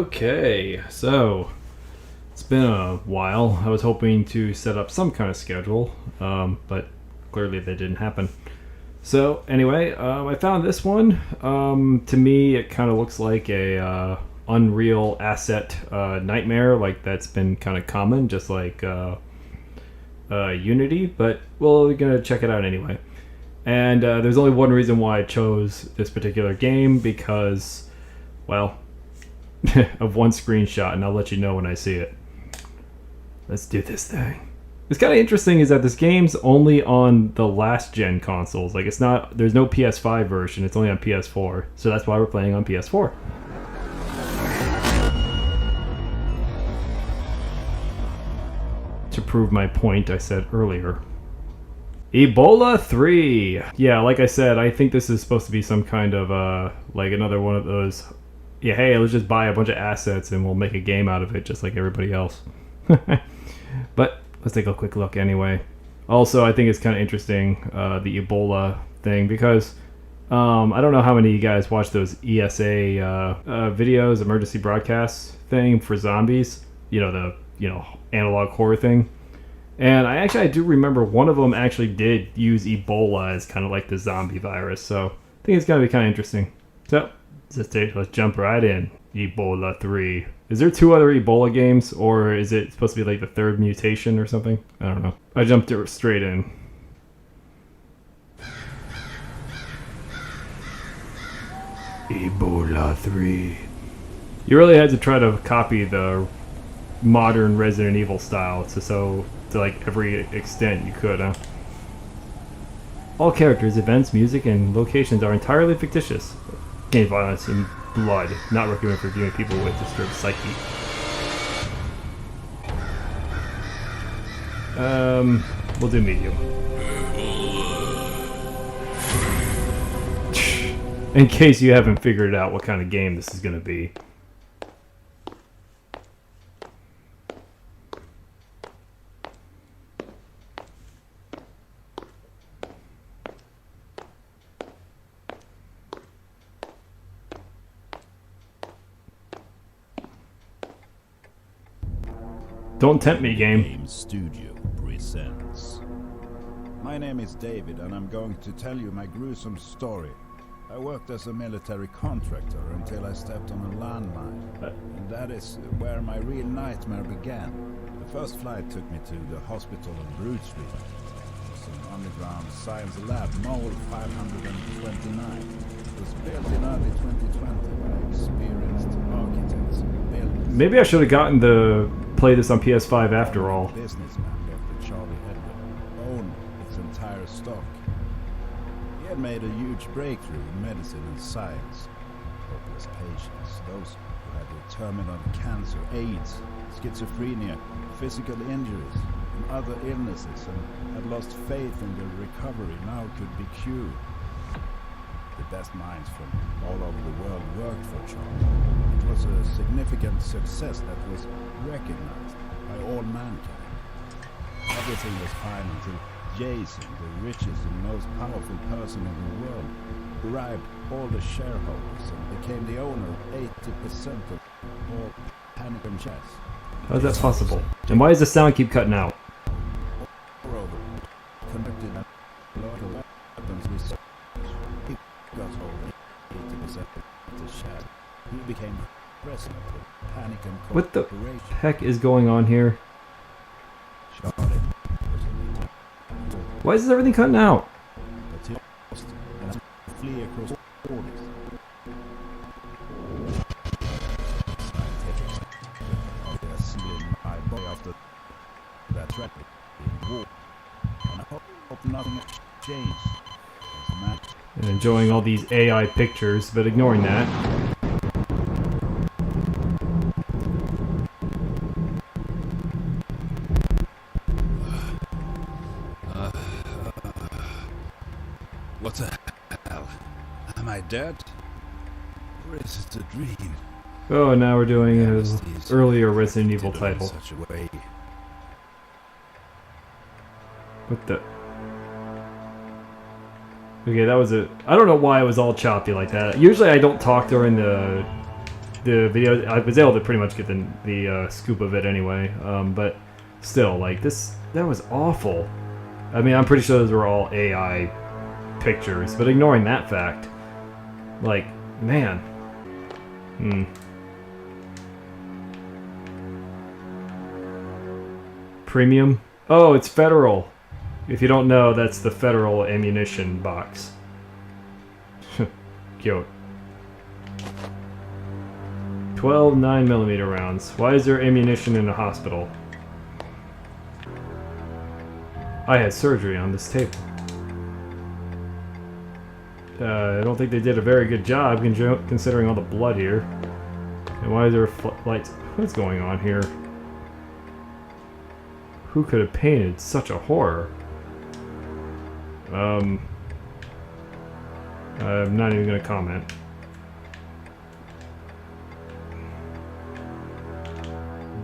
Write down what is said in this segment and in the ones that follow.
Okay, so it's been a while. I was hoping to set up some kind of schedule, but clearly that didn't happen. So anyway, I found this one. To me, it kind of looks like a Unreal Asset nightmare, like that's been kind of common, just like Unity. But we're gonna check it out anyway. And there's only one reason why I chose this particular game because, well, of one screenshot, and I'll let you know when I see it. Let's do this thing. It's kind of interesting is that this game's only on the last gen consoles. Like, it's not, there's no PS5 version, it's only on PS4. So that's why we're playing on PS4. To prove my point I said earlier. Ebola 3. Yeah, like I said, I think this is supposed to be some kind of, like another one of those, yeah, hey, let's just buy a bunch of assets and we'll make a game out of it just like everybody else. But let's take a quick look anyway. Also, I think it's kind of interesting, the Ebola thing, because I don't know how many of you guys watch those ESA videos, emergency broadcasts thing for zombies. You know, the analog horror thing. And I do remember one of them actually did use Ebola as kind of like the zombie virus. So I think it's going to be kind of interesting. So let's jump right in. Ebola 3. Is there two other Ebola games, or is it supposed to be like the third mutation or something? I don't know. I jumped straight in. Ebola 3. You really had to try to copy the modern Resident Evil style to like every extent you could, huh? All characters, events, music, and locations are entirely fictitious. Contain violence and blood. Not recommended for viewing people with disturbed psyche. We'll do medium. In case you haven't figured out what kind of game this is going to be. Don't tempt me, game. Studio presents. My name is David, and I'm going to tell you my gruesome story. I worked as a military contractor until I stepped on a landmine, and that is where my real nightmare began. The first flight took me to the hospital on Brood Street. It was an underground science lab, Mole 529. It was built in early 2020 by experienced architects and builders. Maybe I should have gotten to play this on PS5 after all. Businessman Dr. Charlie Edgar owned its entire stock. He had made a huge breakthrough in medicine and science. Hopeless patients, those who had terminal cancer, AIDS, schizophrenia, physical injuries, and other illnesses, and had lost faith in their recovery, now could be cured. The best minds from all over the world worked for Charlie. It was a significant success that was recognized by all mankind. Everything was fine until Jason, the richest and most powerful person in the world, bribed all the shareholders and became the owner of 80% of all Panic Chess. How is that possible? And why does the sound keep cutting out? Moreover, conducted local weapons research. He got over 80% of the shares. He became president of Panic and What the heck is going on here? Charlie. Why is everything cutting out? But he lost and had to flee across borders. Scientific the assembly in my body after that tragedy in war. And I hope nothing has changed. As a man, And enjoying all these AI pictures, but ignoring that. what the hell? Am I dead? Or is it a dream? Oh, now we're doing his earlier Resident Evil Did it in title. such a way. What the? Okay, that was it. I don't know why it was all choppy like that. Usually I don't talk during the the video. I was able to pretty much get the scoop of it anyway. But still, like that was awful. I mean, I'm pretty sure those were all AI pictures, but ignoring that fact, like, man. Premium? Oh, it's federal. If you don't know, that's the federal ammunition box. Cute. 12 9mm rounds. Why is there ammunition in a hospital? I had surgery on this table. I don't think they did a very good job considering all the blood here. And why is there lights? What's going on here? Who could have painted such a horror? I'm not even gonna comment.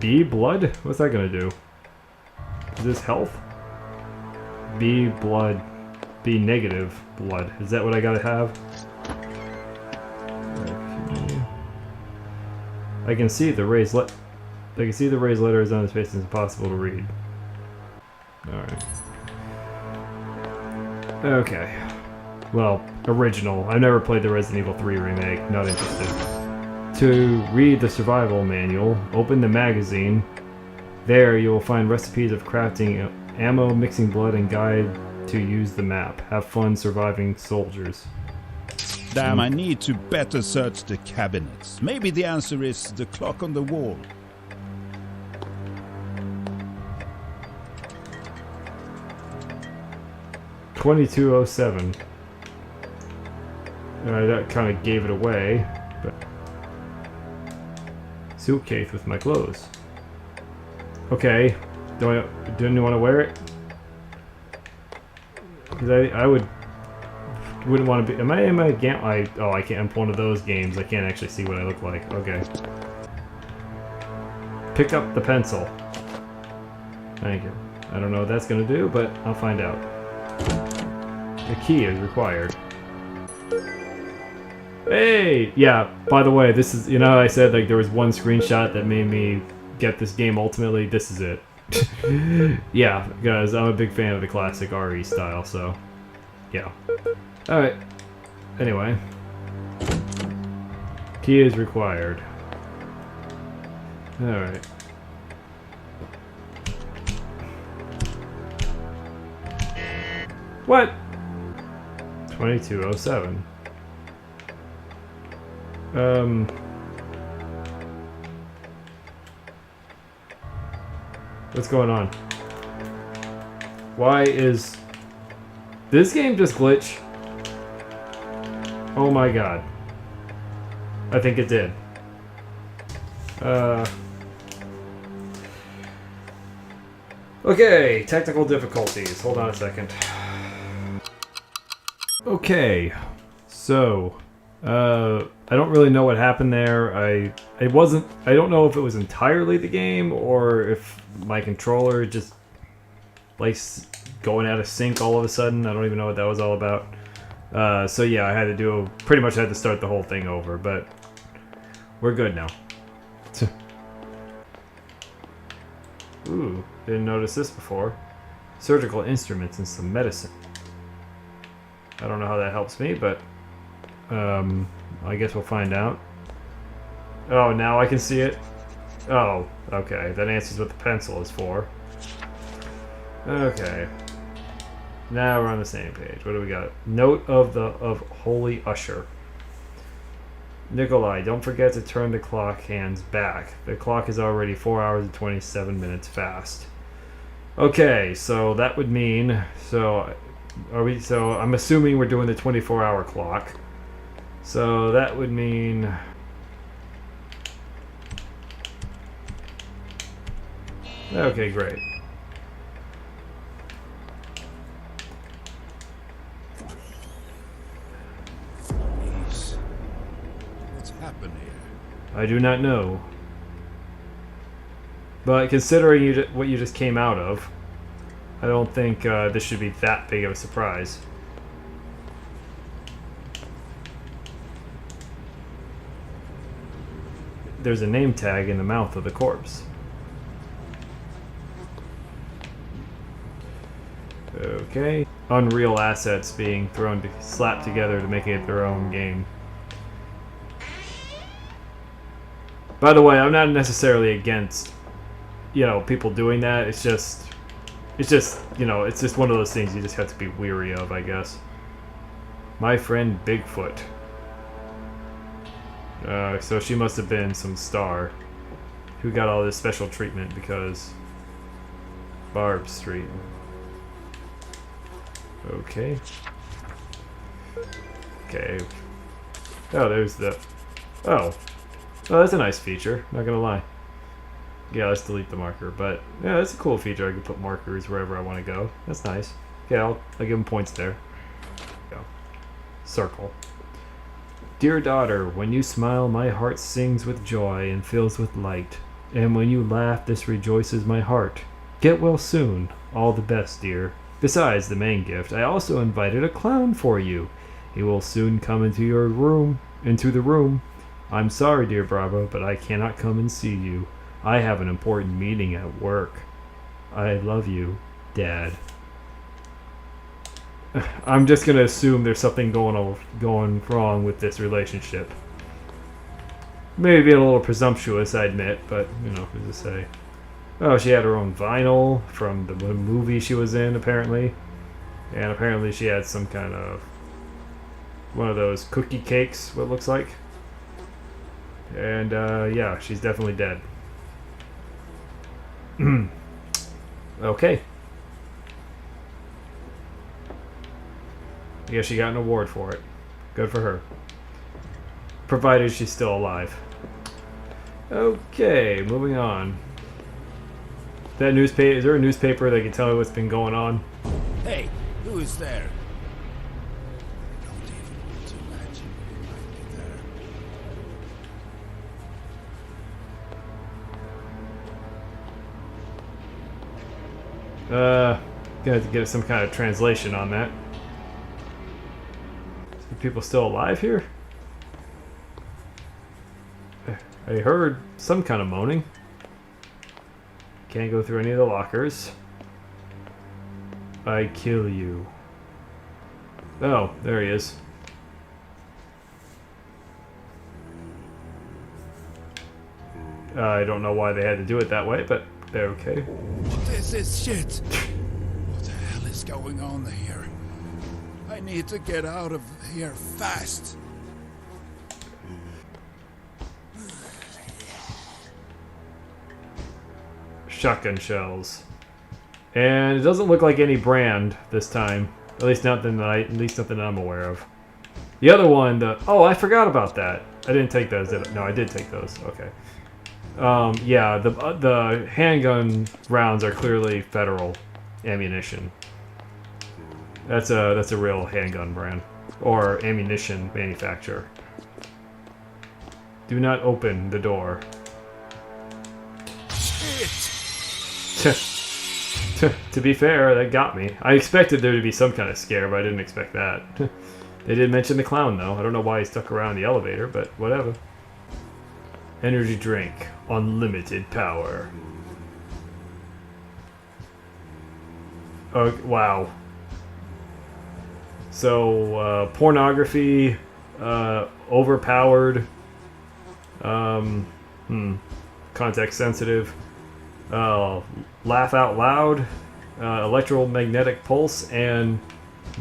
B blood? What's that gonna do? Is this health? B blood. B negative blood. Is that what I gotta have? I can see the raised letters on his face. It's impossible to read. Alright. Okay. Well, original. I've never played the Resident Evil 3 remake. Not interested. To read the survival manual, open the magazine. There you will find recipes of crafting ammo, mixing blood, and guide to use the map. Have fun surviving soldiers. Damn, I need to better search the cabinets. Maybe the answer is the clock on the wall. $22.07. That kind of gave it away, but suitcase with my clothes. Okay, didn't you want to wear it? Because I wouldn't want to be. Am I in my game? I can't. I'm one of those games. I can't actually see what I look like. Okay. Pick up the pencil. Thank you. I don't know what that's gonna do, but I'll find out. The key is required. Hey! Yeah, by the way, this is, I said like there was one screenshot that made me get this game ultimately. This is it. Yeah, because I'm a big fan of the classic RE style, so yeah. Alright. Anyway. Key is required. Alright. What? 2207. What's going on? Why is this game just glitch? Oh my god. I think it did. Okay, technical difficulties. Hold on a second. Okay, so I don't really know what happened there. I don't know if it was entirely the game or if my controller just like going out of sync all of a sudden. I don't even know what that was all about. So yeah, I had to pretty much had to start the whole thing over, but we're good now. Ooh, didn't notice this before. Surgical instruments and some medicine. I don't know how that helps me, but I guess we'll find out. Oh, now I can see it? Oh, okay. That answers what the pencil is for. Okay. Now we're on the same page. What do we got? Note of Holy Usher. Nikolai, don't forget to turn the clock hands back. The clock is already 4 hours and 27 minutes fast. Okay, so that would mean so I'm assuming we're doing the 24-hour clock. So that would mean okay, great. What's happened here? I do not know. But considering what you just came out of, I don't think this should be that big of a surprise. there's a name tag in the mouth of the corpse. Okay. Unreal assets being slapped together to make it their own game. By the way, I'm not necessarily against, people doing that. It's just, it's just one of those things you just have to be weary of, I guess. My friend Bigfoot. So she must have been some star who got all this special treatment because Barb Street. Okay. Okay. Oh, there's the... Oh, that's a nice feature, not gonna lie. Yeah, let's delete the marker, but yeah, that's a cool feature. I can put markers wherever I want to go. That's nice. Okay, I'll give them points there. Go. Circle. Dear daughter, when you smile, my heart sings with joy and fills with light. And when you laugh, this rejoices my heart. Get well soon. All the best, dear. Besides the main gift, I also invited a clown for you. He will soon come into the room. I'm sorry, dear Bravo, but I cannot come and see you. I have an important meeting at work. I love you, Dad. I'm just gonna assume there's something going wrong with this relationship. Maybe being a little presumptuous, I admit, but who's to say? Oh, she had her own vinyl from the movie she was in, apparently, and apparently she had some kind of one of those cookie cakes. What it looks like, and yeah, she's definitely dead. Okay. I guess she got an award for it. Good for her. Provided she's still alive. Okay, moving on. That newspaper, is there a newspaper that can tell me what's been going on? Hey, who is there? I don't even want to imagine who might be there. Gonna have to get some kind of translation on that. Are people still alive here? I heard some kind of moaning. Can't go through any of the lockers. I kill you. Oh, there he is. I don't know why they had to do it that way, but they're okay. What is this shit? What the hell is going on here? I need to get out of here fast. Shotgun shells, and it doesn't look like any brand this time. At least nothing that I'm aware of. The other one, oh, I forgot about that. I didn't take those. No, I did take those. Okay. Yeah, the handgun rounds are clearly Federal ammunition. That's a real handgun brand or ammunition manufacturer. Do not open the door. To be fair, that got me. I expected there to be some kind of scare, but I didn't expect that. They did mention the clown, though. I don't know why he stuck around the elevator, but whatever. Energy drink. Unlimited power. Oh, wow. So, pornography, overpowered, context sensitive, laugh out loud, electromagnetic pulse, and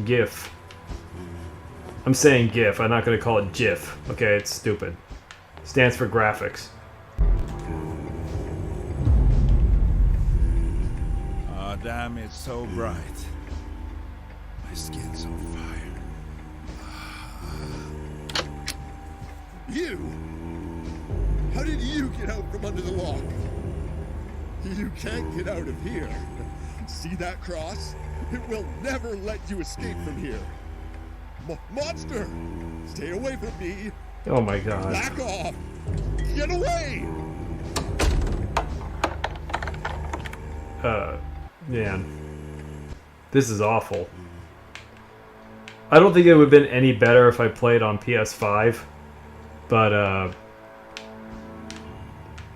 GIF. I'm saying GIF, I'm not going to call it GIF. Okay, it's stupid. Stands for graphics. Ah, damn, it's so bright. My skin's on fire. You! How did you get out from under the lock? You can't get out of here. See that cross? It will never let you escape from here. Monster! Stay away from me! Oh my god. Back off! Get away! Man. This is awful. I don't think it would have been any better if I played on PS5, but,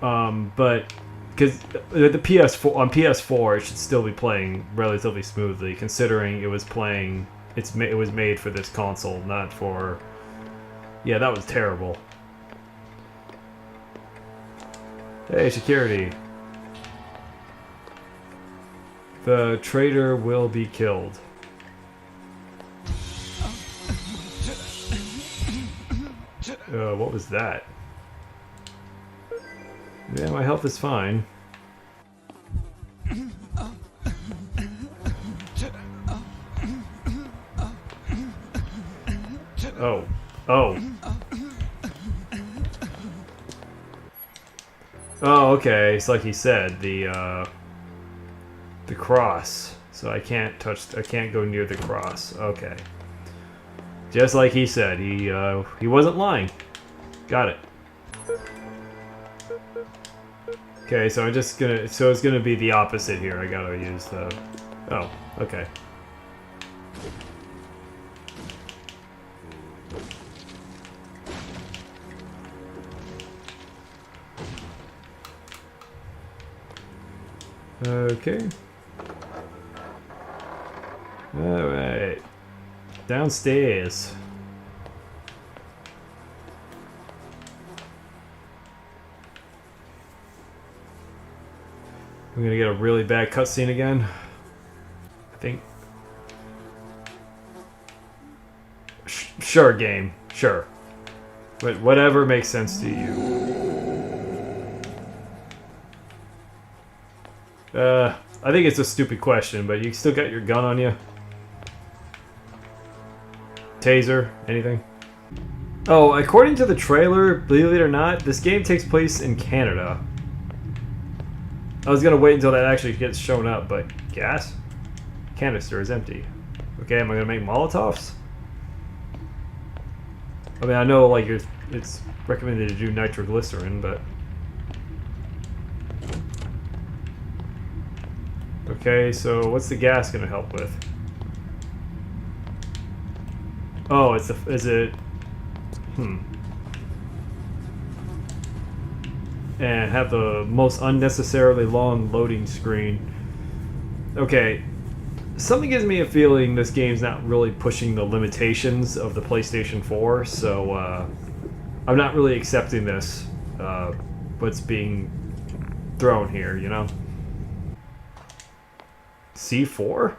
But because the PS4 on PS4 it should still be playing relatively smoothly, considering it was playing. It was made for this console, not for. Yeah, that was terrible. Hey, security. The traitor will be killed. What was that? Yeah, my health is fine. Oh. Oh. Oh, okay. It's like he said, the cross. So I can't go near the cross. Okay. Just like he said, he wasn't lying. Got it. Okay, so it's gonna be the opposite here. I gotta use the. Oh, okay. Okay. Alright. Downstairs. I'm gonna get a really bad cutscene again. I think. Sure, game. Sure. But whatever makes sense to you. I think it's a stupid question, but you still got your gun on you? Taser? Anything? Oh, according to the trailer, believe it or not, this game takes place in Canada. I was gonna wait until that actually gets shown up, but gas? Canister is empty. Okay, am I gonna make Molotovs? I mean, I know like it's recommended to do nitroglycerin, but okay. So what's the gas gonna help with? Oh, is it? And have the most unnecessarily long loading screen. Okay, something gives me a feeling this game's not really pushing the limitations of the PlayStation 4, so I'm not really accepting this, what's being thrown here, you know? C4?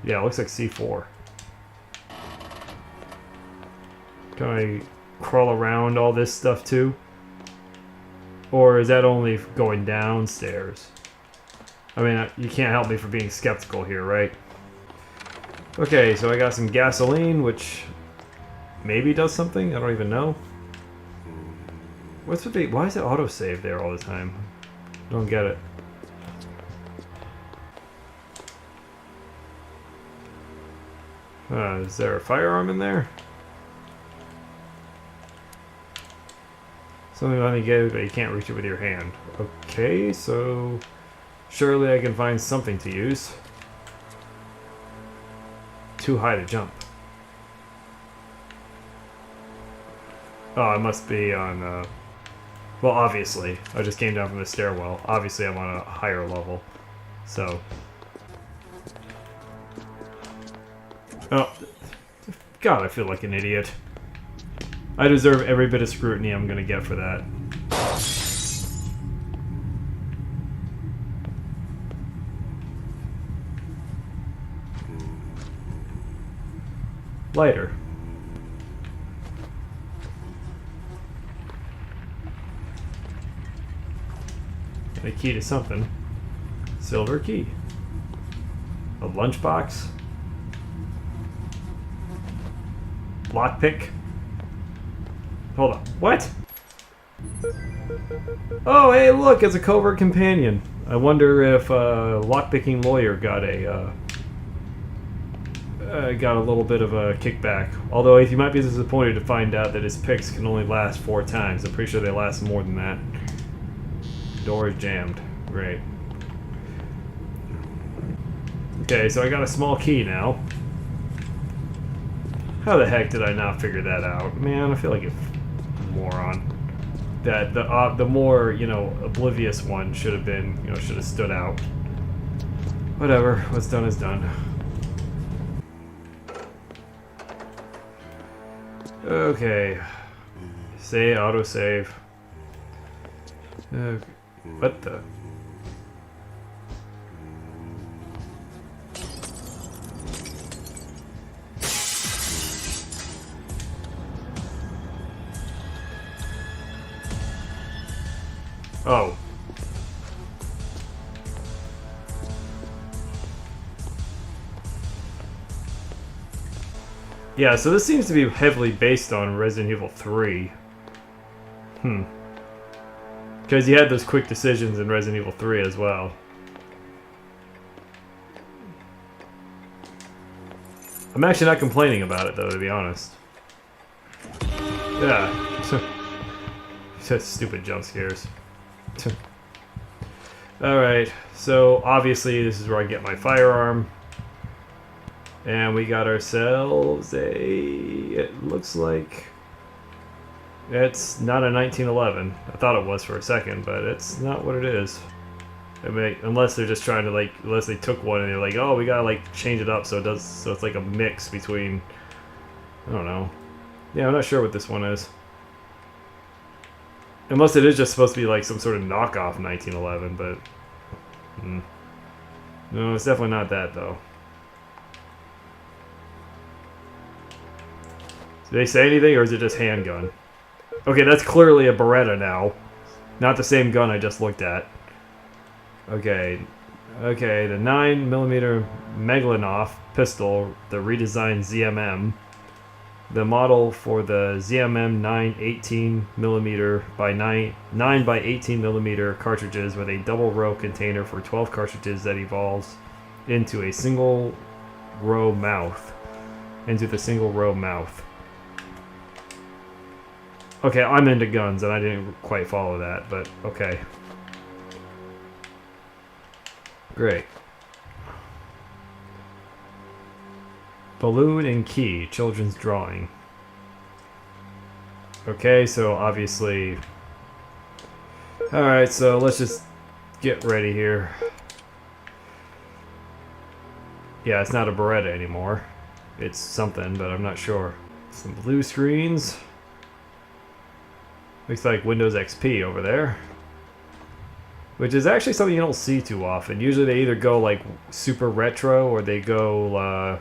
Yeah, it looks like C4. Can I crawl around all this stuff too? Or is that only going downstairs? I mean, you can't help me for being skeptical here, right? Okay, so I got some gasoline, which maybe does something? I don't even know. What's with the... Why is it autosave there all the time? I don't get it. Is there a firearm in there? Something let me get it, but you can't reach it with your hand. Okay, so surely I can find something to use. Too high to jump. Oh, I must be on, well, obviously. I just came down from the stairwell. Obviously, I'm on a higher level. So. Oh. God, I feel like an idiot. I deserve every bit of scrutiny I'm gonna get for that. Lighter. A key to something. Silver key. A lunchbox. Lockpick. Hold on. What? Oh, hey, look, it's a covert companion. I wonder if lockpicking lawyer got a little bit of a kickback. Although you might be disappointed to find out that his picks can only last 4 times. I'm pretty sure they last more than that. Door is jammed. Great. Okay, so I got a small key now. How the heck did I not figure that out? Man, I feel like a moron. That the more, you know, oblivious one should have been, you know, should have stood out. Whatever, what's done is done. Okay. Say autosave. Okay. What the? Oh. Yeah, so this seems to be heavily based on Resident Evil 3. Because you had those quick decisions in Resident Evil 3 as well. I'm actually not complaining about it, though, to be honest. Yeah. Just stupid jump scares. Alright, so obviously this is where I get my firearm. And we got ourselves a... It looks like... It's not a 1911. I thought it was for a second, but it's not what it is. I mean, unless they're just trying to, like, unless they took one and they're like, oh, we gotta, like, change it up so it does, so it's like a mix between, I don't know. Yeah, I'm not sure what this one is. Unless it is just supposed to be like some sort of knockoff 1911, but... No, it's definitely not that, though. Did they say anything, or is it just handgun? Okay, that's clearly a Beretta now. Not the same gun I just looked at. Okay. Okay, the 9mm Megalinoff pistol, the redesigned ZMM. The model for the ZMM 9 18mm by 9 by 18mm cartridges with a double row container for 12 cartridges that evolves into a single row mouth. Into the single row mouth. Okay, I'm into guns and I didn't quite follow that, but okay. Great. Balloon and key, children's drawing. Okay, so obviously... Alright, so let's just get ready here. Yeah, it's not a Beretta anymore. It's something, but I'm not sure. Some blue screens. Looks like Windows XP over there. Which is actually something you don't see too often. Usually they either go like super retro or they go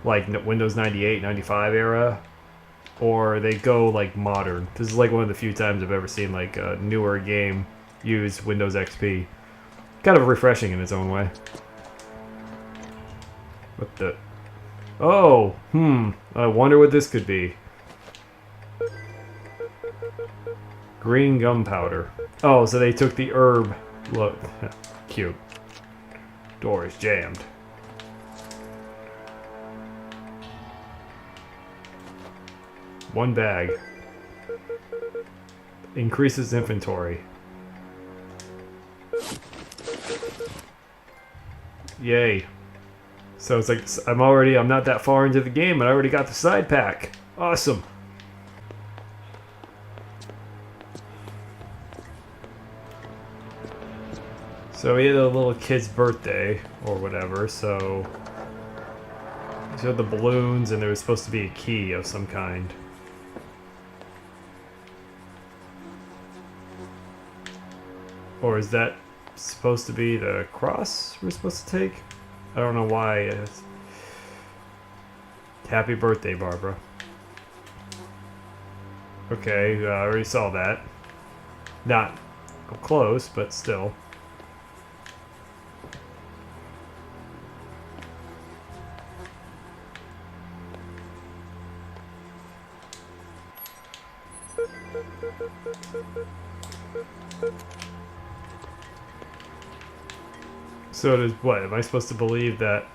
like Windows 98, 95 era, or they go like modern. This is like one of the few times I've ever seen like a newer game use Windows XP. Kind of refreshing in its own way. What the... Oh, I wonder what this could be. Green gunpowder. Oh, so they took the herb. Look, cute. Door is jammed. One bag. Increases inventory. Yay. So it's like, I'm not that far into the game, and I already got the side pack. Awesome. So we had a little kid's birthday, or whatever, so... These are the balloons, and there was supposed to be a key of some kind. Or is that supposed to be the cross we're supposed to take? I don't know why. It's... Happy birthday, Barbara. Okay, I already saw that. Not close, but still. So does what? Am I supposed to believe that?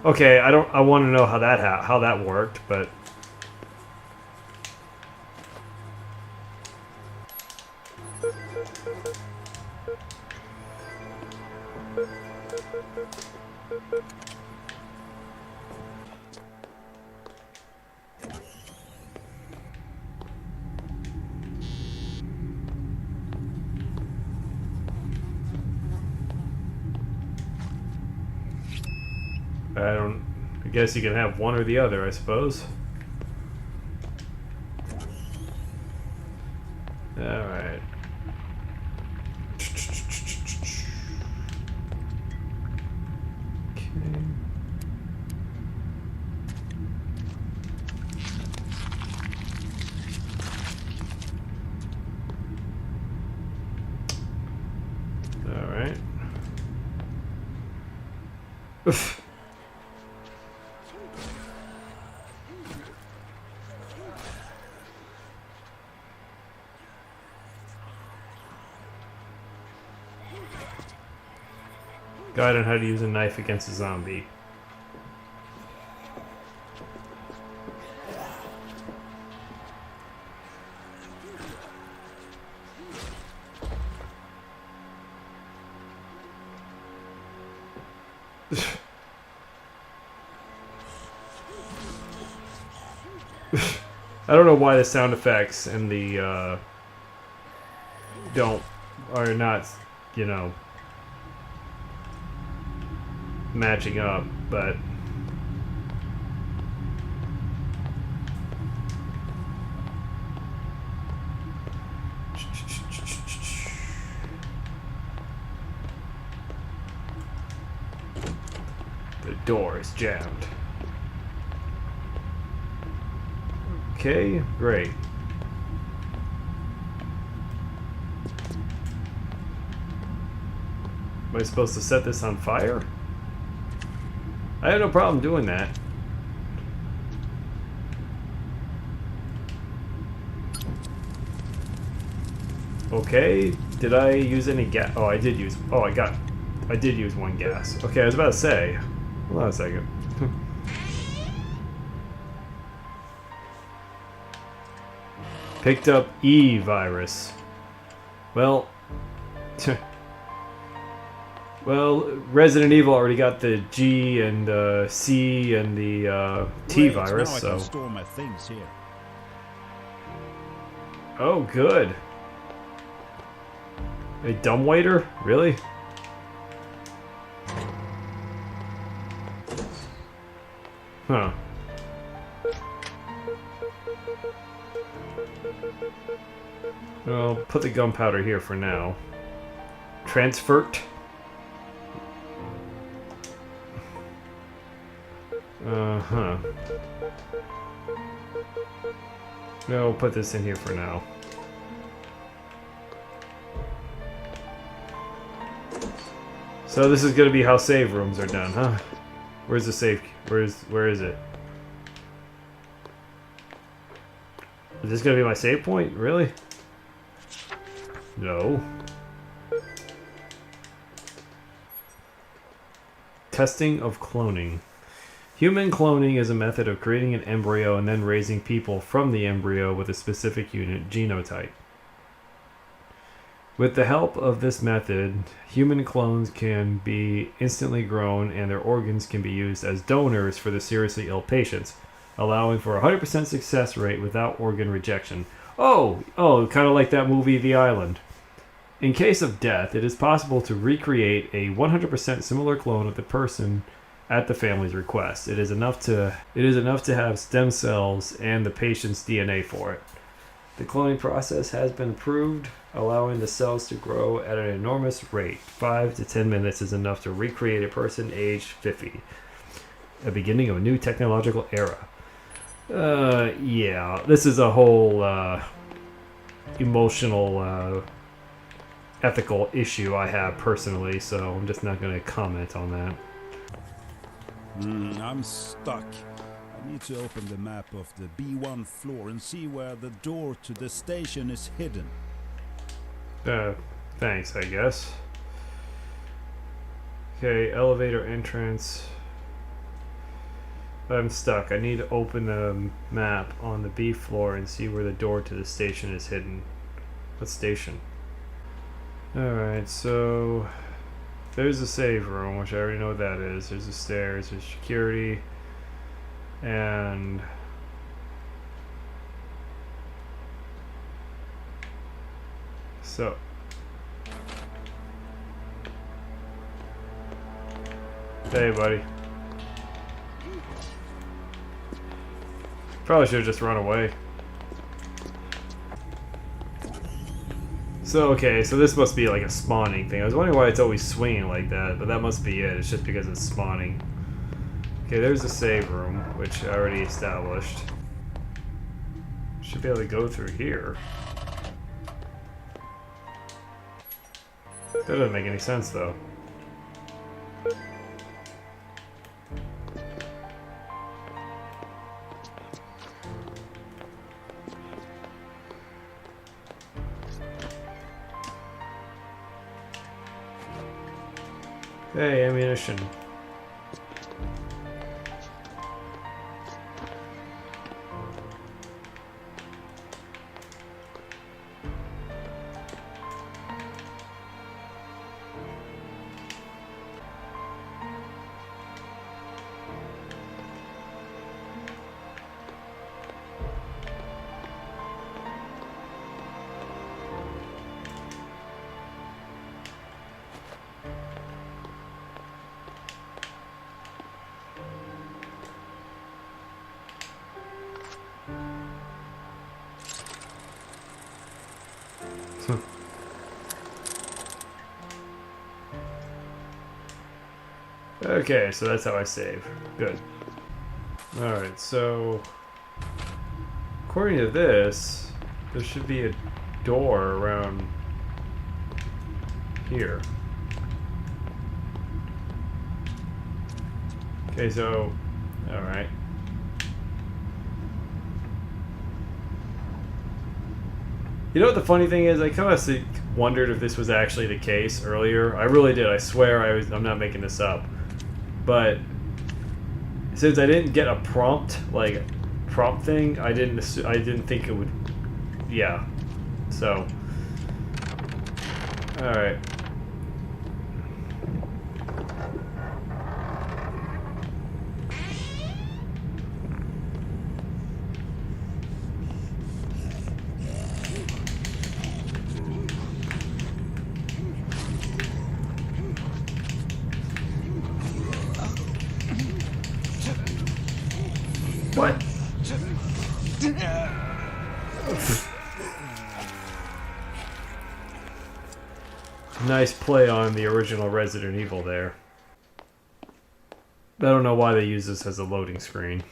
Okay, I want to know how that worked, but I guess you can have one or the other, I suppose. Alright. Okay. Alright. Oof. Guide on how to use a knife against a zombie. I don't know why the sound effects and the are not, you know, matching up, but the door is jammed. Okay, great. Am I supposed to set this on fire? I have no problem doing that. Okay, did I use any gas? Oh, I did use. Oh, I did use one gas. Okay, I was about to say. Hold on a second. Picked up E virus. Well, well, Resident Evil already got the G and C and the T Great, virus, now I so. can store my things here. Oh, good. A dumbwaiter? Really? Huh. Well, put the gunpowder here for now. Transfert. Uh-huh. No, we'll put this in here for now. So this is gonna be how save rooms are done, huh? Where's the save? Where is it? Is this gonna be my save point? Really? No. Testing of cloning. Human cloning is a method of creating an embryo and then raising people from the embryo with a specific unit genotype. With the help of this method, human clones can be instantly grown and their organs can be used as donors for the seriously ill patients, allowing for a 100% success rate without organ rejection. Oh, kind of like that movie The Island. In case of death, it is possible to recreate a 100% similar clone of the person at the family's request. It is enough to have stem cells and the patient's DNA for it. The cloning process has been approved, allowing the cells to grow at an enormous rate. 5 to 10 minutes is enough to recreate a person aged 50. A beginning of a new technological era. Yeah, this is a whole emotional, ethical issue I have personally, so I'm just not going to comment on that. I'm stuck. I need to open the map of the B1 floor and see where the door to the station is hidden. Thanks, I guess. Okay, elevator entrance. I'm stuck. I need to open the map on the B floor and see where the door to the station is hidden. What station? Alright, so there's the save room, which I already know what that is. There's the stairs, there's security, and so hey buddy. Probably should have just run away. So, okay, so this must be like a spawning thing. I was wondering why it's always swinging like that, but that must be it. It's just because it's spawning. Okay, there's the save room, which I already established. Should be able to go through here. That doesn't make any sense, though. Hey, ammunition. Okay, so that's how I save. Good. Alright, so according to this, there should be a door around here. Okay, so alright. You know what the funny thing is? I kind of wondered if this was actually the case earlier. I really did. I swear I'm not making this up. But since I didn't get a prompt thing, I didn't think it would. Yeah. So. All right. What? Nice play on the original Resident Evil there. I don't know why they use this as a loading screen.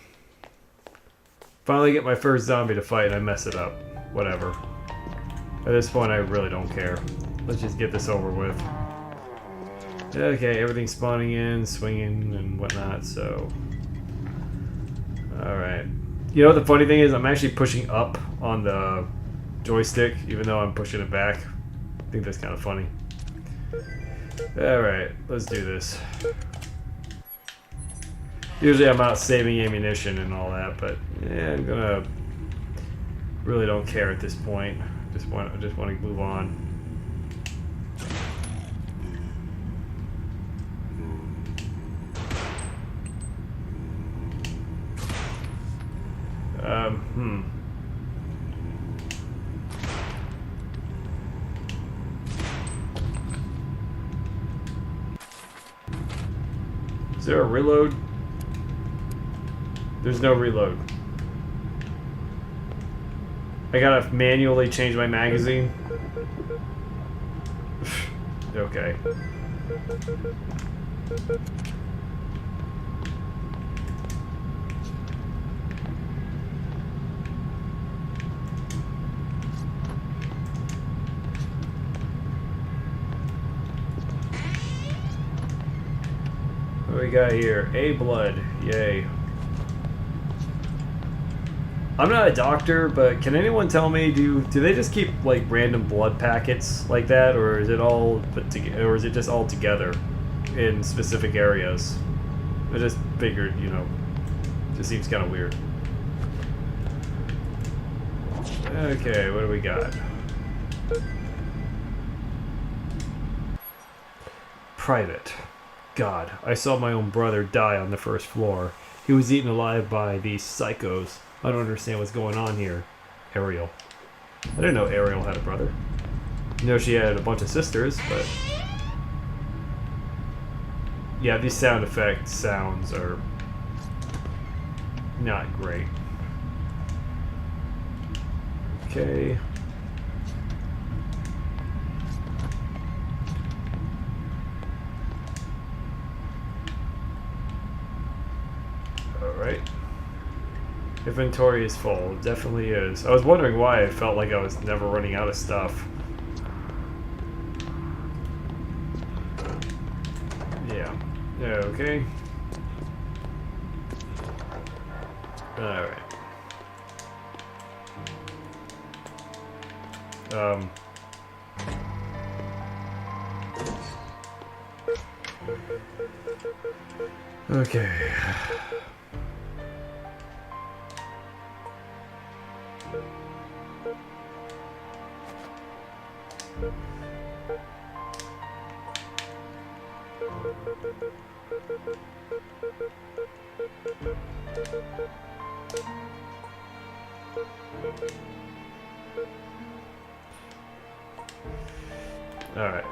Finally get my first zombie to fight and I mess it up. Whatever. At this point I really don't care. Let's just get this over with. Okay, everything's spawning in, swinging and whatnot, so... Alright. You know what the funny thing is? I'm actually pushing up on the joystick, even though I'm pushing it back. I think that's kind of funny. Alright, let's do this. Usually I'm out saving ammunition and all that, but yeah, I'm gonna... really don't care at this point. Just want to move on. Is there a reload? There's no reload. I gotta manually change my magazine. Okay. What do we got here? A blood. Yay. I'm not a doctor, but can anyone tell me, do they just keep like random blood packets like that, or is it all put together, or is it just all together in specific areas? I just figured, you know, Just seems kind of weird. Okay, what do we got? Private. God, I saw my own brother die on the first floor. He was eaten alive by these psychos. I don't understand what's going on here. Ariel. I didn't know Ariel had a brother. I know she had a bunch of sisters, but... yeah, these sound effect sounds are not great. Okay. Alright. Inventory is full. It definitely is. I was wondering why I felt like I was never running out of stuff. Yeah. Yeah, okay. Alright. Okay. All right.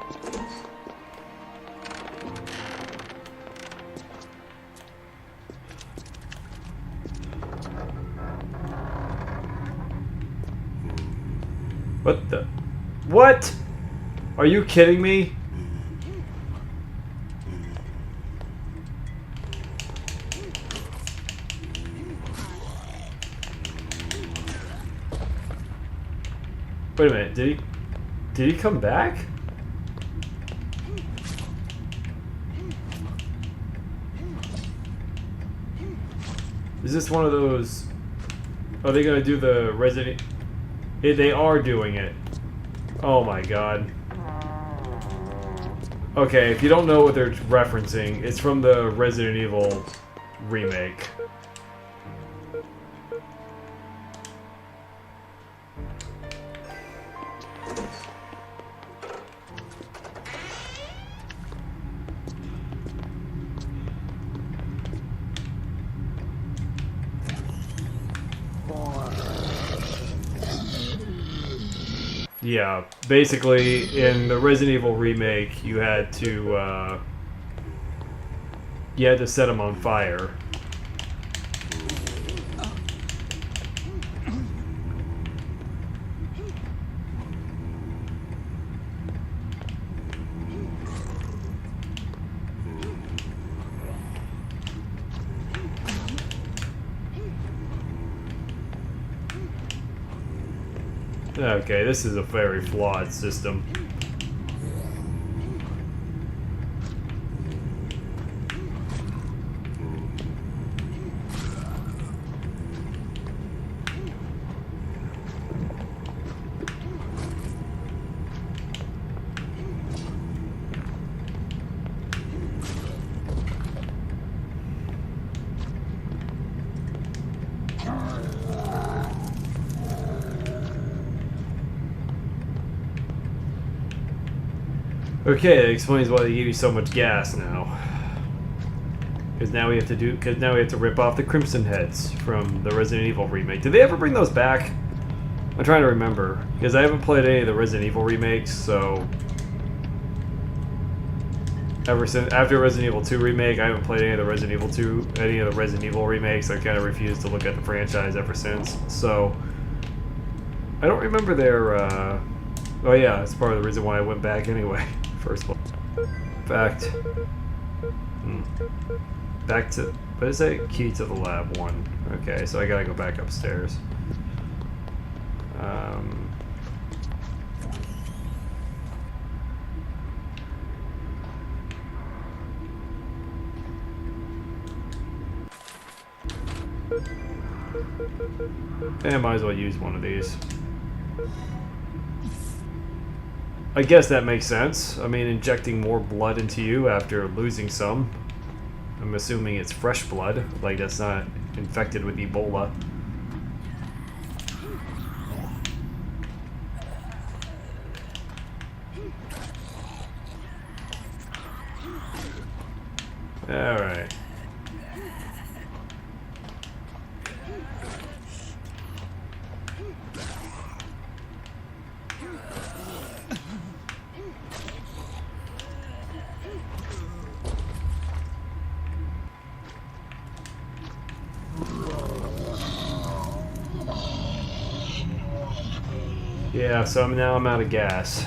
What the? What? Are you kidding me? Wait a minute, did he come back? Is this one of those... are they gonna do the Resident... they are doing it. Oh my god. Okay, if you don't know what they're referencing, it's from the Resident Evil remake. Yeah, basically, in the Resident Evil remake, you had to set them on fire. Okay, this is a very flawed system. Okay, that explains why they give you so much gas now. Because now we have to rip off the Crimson Heads from the Resident Evil remake. Did they ever bring those back? I'm trying to remember because I haven't played any of the Resident Evil remakes, so ever since after Resident Evil 2 remake, I haven't played any of the Resident Evil remakes. I kind of refused to look at the franchise ever since. So I don't remember their. Oh yeah, that's part of the reason why I went back anyway. First one. Fact. Back to... what is it? Key to the lab 1. Okay, so I gotta go back upstairs. And I might as well use one of these. I guess that makes sense. I mean, injecting more blood into you after losing some. I'm assuming it's fresh blood. Like, that's not infected with Ebola. Alright. Yeah, so now I'm out of gas.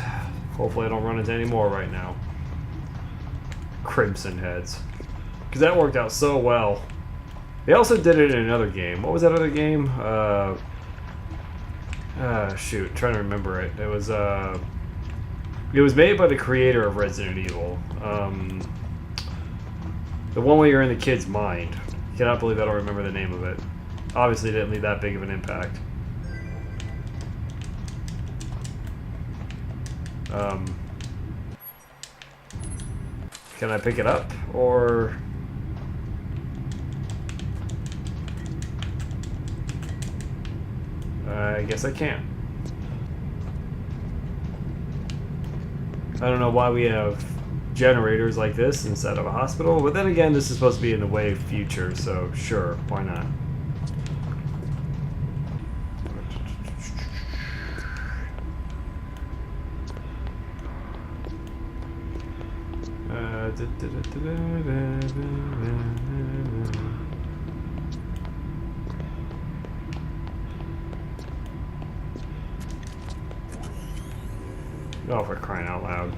Hopefully I don't run into any more right now. Crimson heads. Because that worked out so well. They also did it in another game. What was that other game? Shoot, trying to remember it. It was made by the creator of Resident Evil. The one where you're in the kid's mind. Cannot believe I don't remember the name of it. Obviously it didn't leave that big of an impact. Can I pick it up, or... I guess I can't. I don't know why we have generators like this instead of a hospital, but then again, this is supposed to be in the way future, so sure, why not? Oh, for crying out loud.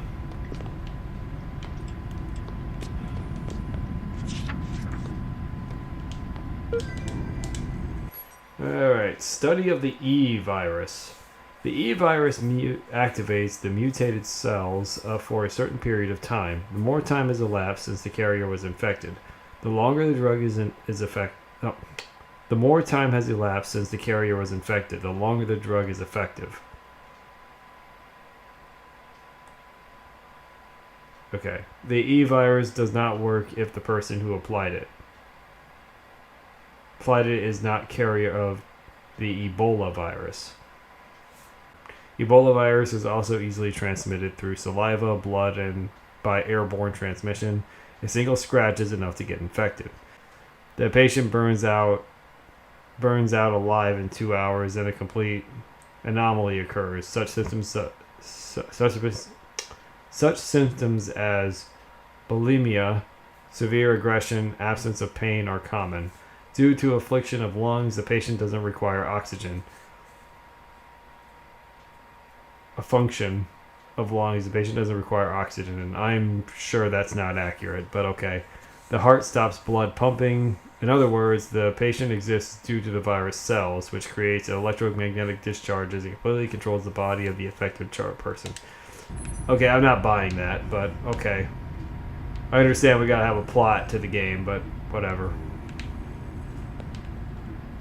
Alright, study of the E virus. The E virus activates the mutated cells for a certain period of time. The more time has elapsed since the carrier was infected, the longer the drug the more time has elapsed since the carrier was infected, the longer the drug is effective. Okay. The E virus does not work if the person who applied it is not carrier of the Ebola virus. Ebola virus is also easily transmitted through saliva, blood, and by airborne transmission. A single scratch is enough to get infected. The patient burns out alive in 2 hours, and a complete anomaly occurs. Such symptoms as bulimia, severe aggression, absence of pain are common. Due to affliction of lungs, the patient doesn't require oxygen. A function of lungs, the patient doesn't require oxygen, and I'm sure that's not accurate, but okay. The heart stops blood pumping. In other words, the patient exists due to the virus cells, which creates electromagnetic discharges and completely controls the body of the affected person. Okay, I'm not buying that, but okay. I understand we gotta have a plot to the game, but whatever.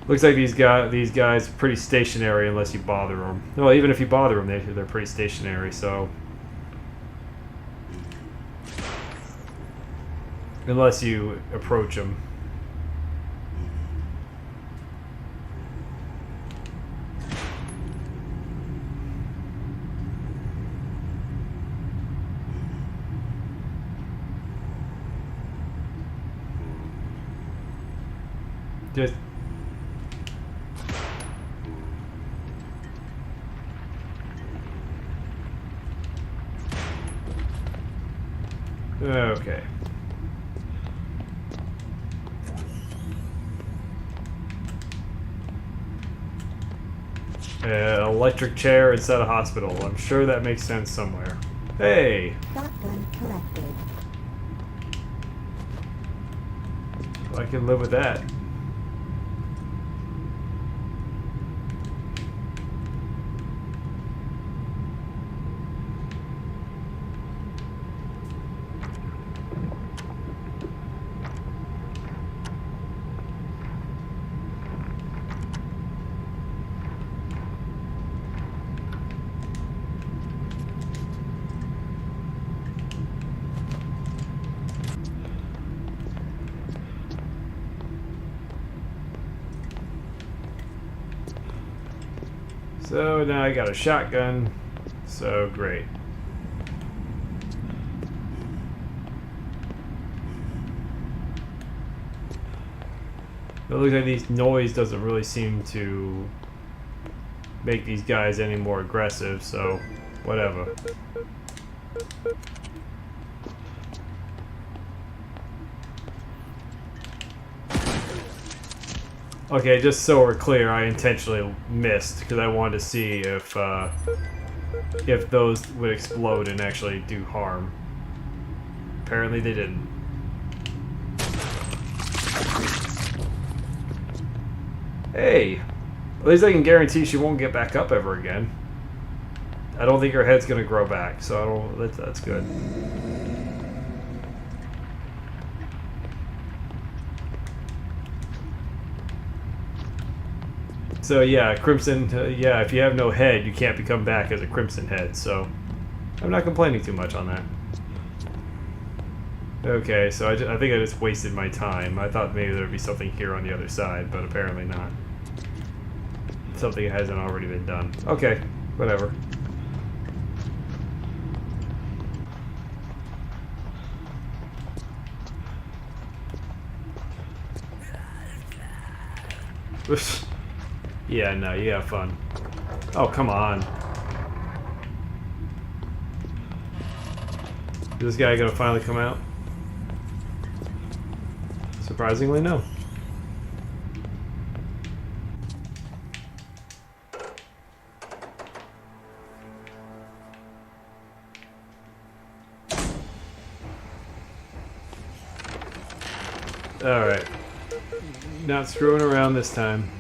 Looks like these guys are pretty stationary unless you bother them. Well, even if you bother them, they're pretty stationary, so... Unless you approach them. Just... Okay. Electric chair instead of hospital. I'm sure that makes sense somewhere. Hey! Shotgun collected. I can live with that. So now I got a shotgun. So great. It looks like these noise doesn't really seem to make these guys any more aggressive, so whatever. Okay, just so we're clear, I intentionally missed because I wanted to see if those would explode and actually do harm. Apparently they didn't. Hey, at least I can guarantee she won't get back up ever again. I don't think her head's gonna grow back, so I don't. That's good. So yeah, Crimson. Yeah, if you have no head, you can't become back as a Crimson head. So I'm not complaining too much on that. Okay, so I think I just wasted my time. I thought maybe there'd be something here on the other side, but apparently not. Something hasn't already been done. Okay, whatever. Yeah, no, you have fun. Oh, come on. Is this guy gonna finally come out? Surprisingly, no. Alright. Not screwing around this time.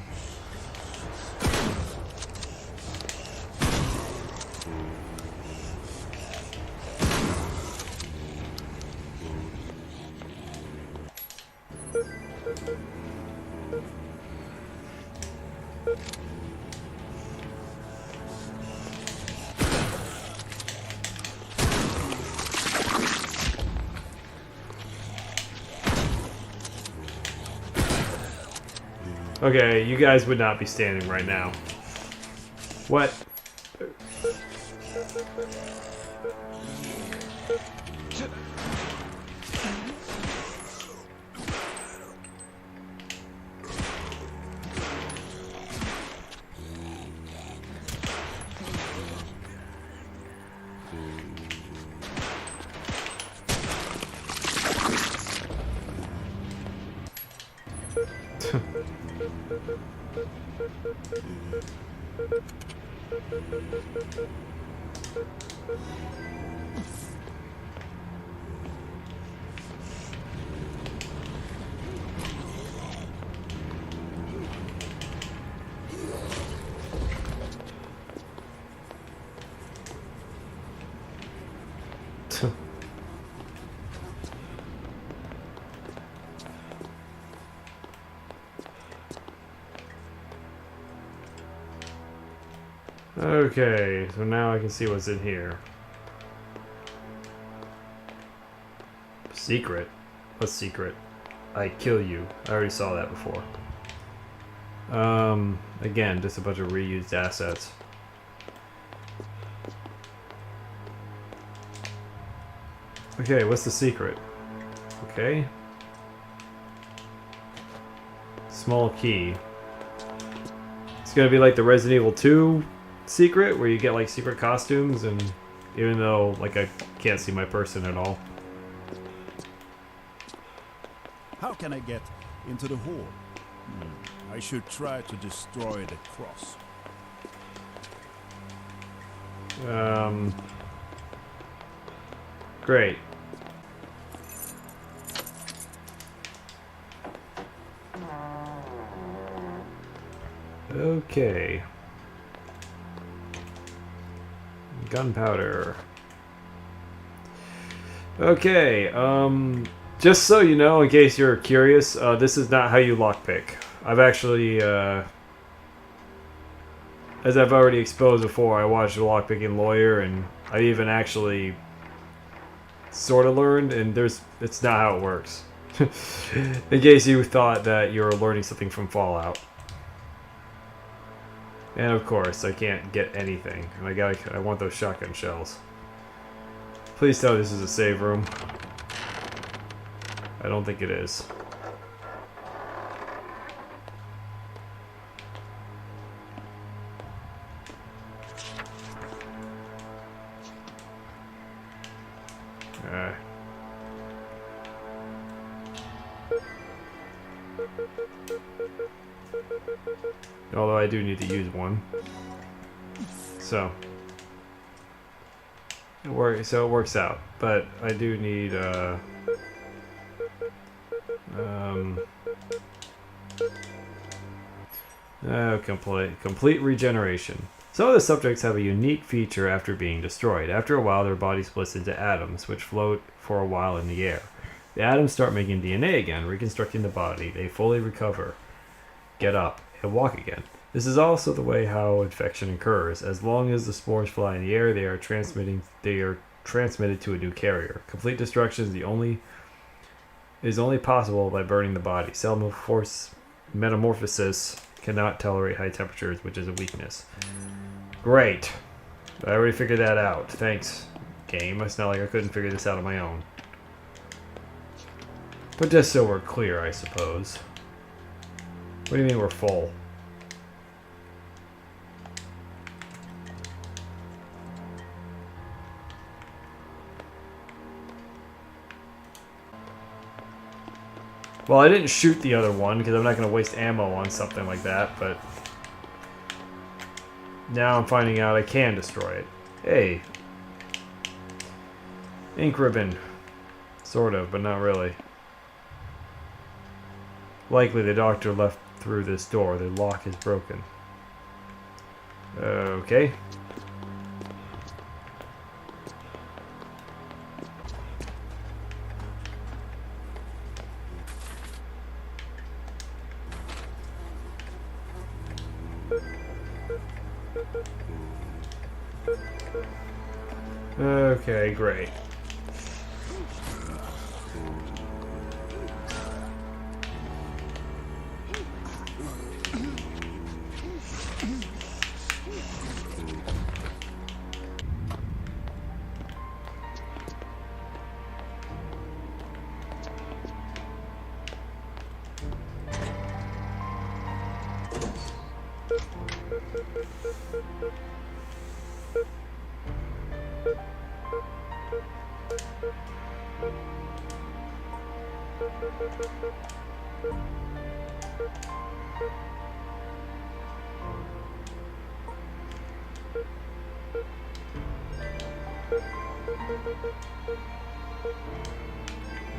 Okay, you guys would not be standing right now. What? Okay, so now I can see what's in here. Secret? What's secret? I kill you. I already saw that before. Again, just a bunch of reused assets. Okay, what's the secret? Okay. Small key. It's gonna be like the Resident Evil 2 secret, where you get like secret costumes, and even though like I can't see my person at all. How can I get into the hall? I should try to destroy the cross. Great. Okay. Gunpowder. Okay, just so you know, in case you're curious, this is not how you lockpick. I've actually, as I've already exposed before, I watched a lockpicking lawyer, and I even actually sort of learned, and it's not how it works. In case you thought that you were learning something from Fallout. And of course, I can't get anything. And I want those shotgun shells. Please tell me this is a save room. I don't think it is. Alright. Although I do need to use one. So it works out. But I do need complete regeneration. Some of the subjects have a unique feature after being destroyed. After a while, their body splits into atoms, which float for a while in the air. The atoms start making DNA again, reconstructing the body. They fully recover, get up, and walk again. This is also the way how infection occurs. As long as the spores fly in the air, they are transmitted to a new carrier. Complete destruction is only possible by burning the body. Cell metamorphosis cannot tolerate high temperatures, which is a weakness. Great. I already figured that out. Thanks, game. It's not like I couldn't figure this out on my own. But just so we're clear, I suppose. What do you mean we're full? Well, I didn't shoot the other one because I'm not going to waste ammo on something like that, but now I'm finding out I can destroy it. Hey. Ink ribbon. Sort of, but not really. Likely the doctor left through this door. The lock is broken. Okay. Okay, great.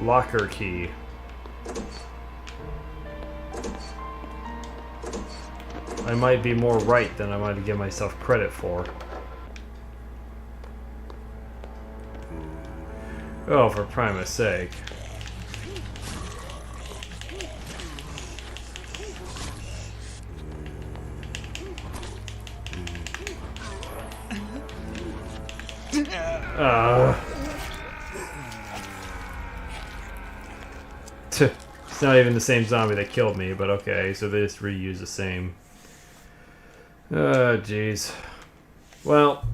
Locker key. I might be more right than I might give myself credit for. Oh, for Primus' sake. It's not even the same zombie that killed me, but okay, so they just reuse the same. Jeez. Well,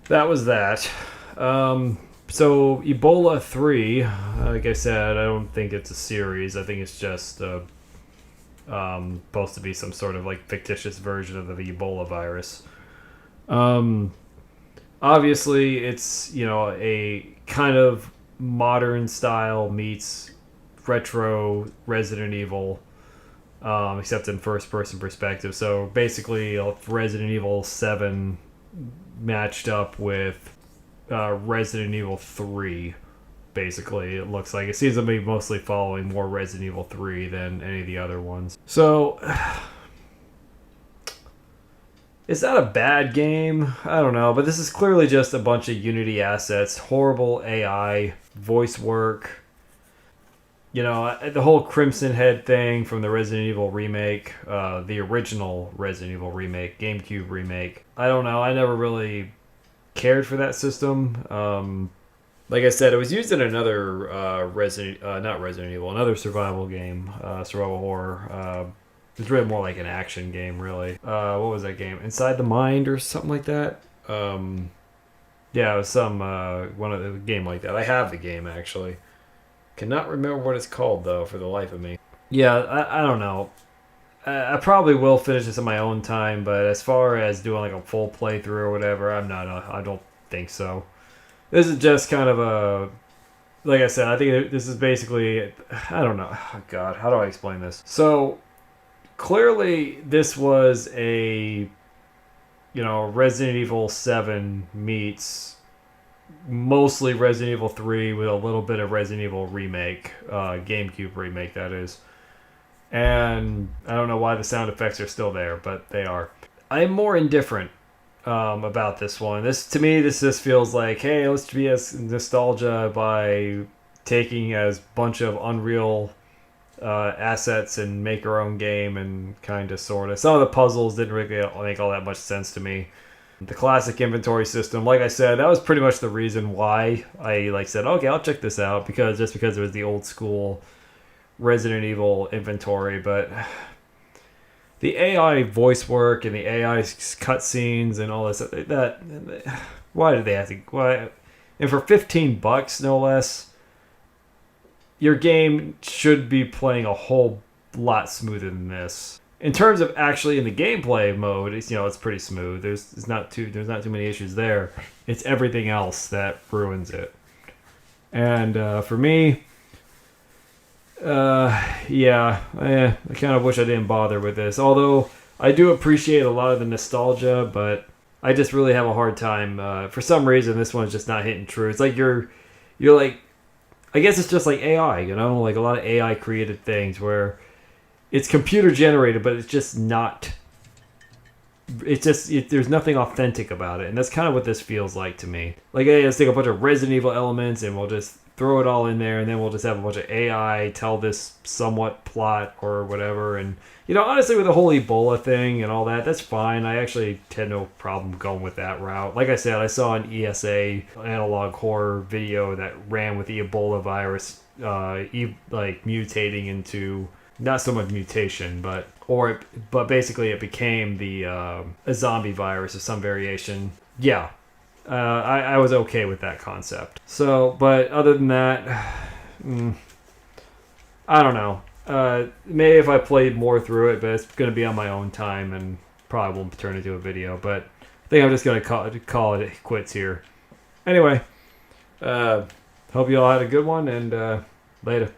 that was that. So Ebola 3, like I said, I don't think it's a series. I think it's just supposed to be some sort of like fictitious version of the Ebola virus. Obviously, it's, you know, a kind of modern style meets retro Resident Evil, except in first person perspective. So basically, Resident Evil 7 matched up with Resident Evil 3. Basically, it looks like it seems to be mostly following more Resident Evil 3 than any of the other ones. So it's not a bad game, I don't know, but this is clearly just a bunch of Unity assets, horrible AI, voice work. You know, the whole Crimson Head thing from the Resident Evil remake, the original Resident Evil remake, GameCube remake. I don't know, I never really cared for that system. Like I said, it was used in another another survival game, survival horror, It's really more like an action game, really. What was that game? Inside the Mind or something like that? Yeah, it was some one of the game like that. I have the game actually. Cannot remember what it's called though, for the life of me. Yeah, I don't know. I probably will finish this in my own time, but as far as doing like a full playthrough or whatever, I'm not. I don't think so. This is just kind of a, like I said, I think this is basically, I don't know. Oh God, how do I explain this? So clearly, this was a, Resident Evil 7 meets mostly Resident Evil 3 with a little bit of Resident Evil remake, GameCube remake that is. And I don't know why the sound effects are still there, but they are. I'm more indifferent about this one. To me, this just feels like, hey, let's be as nostalgia by taking a bunch of Unreal assets and make our own game and kind of sort of. Some of the puzzles didn't really make all that much sense to me. The classic inventory system, like I said, that was pretty much the reason why I said, okay, I'll check this out, because it was the old school Resident Evil inventory. But the AI voice work and the AI cutscenes and all this, why did they have to? Why? And for $15, no less, your game should be playing a whole lot smoother than this. In terms of actually in the gameplay mode, it's pretty smooth. There's not too many issues there. It's everything else that ruins it. And for me, I kind of wish I didn't bother with this. Although I do appreciate a lot of the nostalgia, but I just really have a hard time. For some reason, this one's just not hitting true. It's like you're like, I guess it's just like AI, like a lot of AI created things where it's computer generated, but it's just not. There's nothing authentic about it, and that's kind of what this feels like to me. Like, hey, let's take a bunch of Resident Evil elements and we'll just throw it all in there, and then we'll just have a bunch of AI tell this somewhat plot or whatever. And honestly, with the whole Ebola thing and all that, that's fine. I actually had no problem going with that route. Like I said, I saw an ESA analog horror video that ran with the Ebola virus, mutating into, not so much mutation, but basically it became a zombie virus of some variation. Yeah. I was okay with that concept. So, but other than that, I don't know. Maybe if I played more through it, but it's going to be on my own time and probably won't turn into a video. But I think I'm just going to call it quits here. Anyway, hope you all had a good one, and later.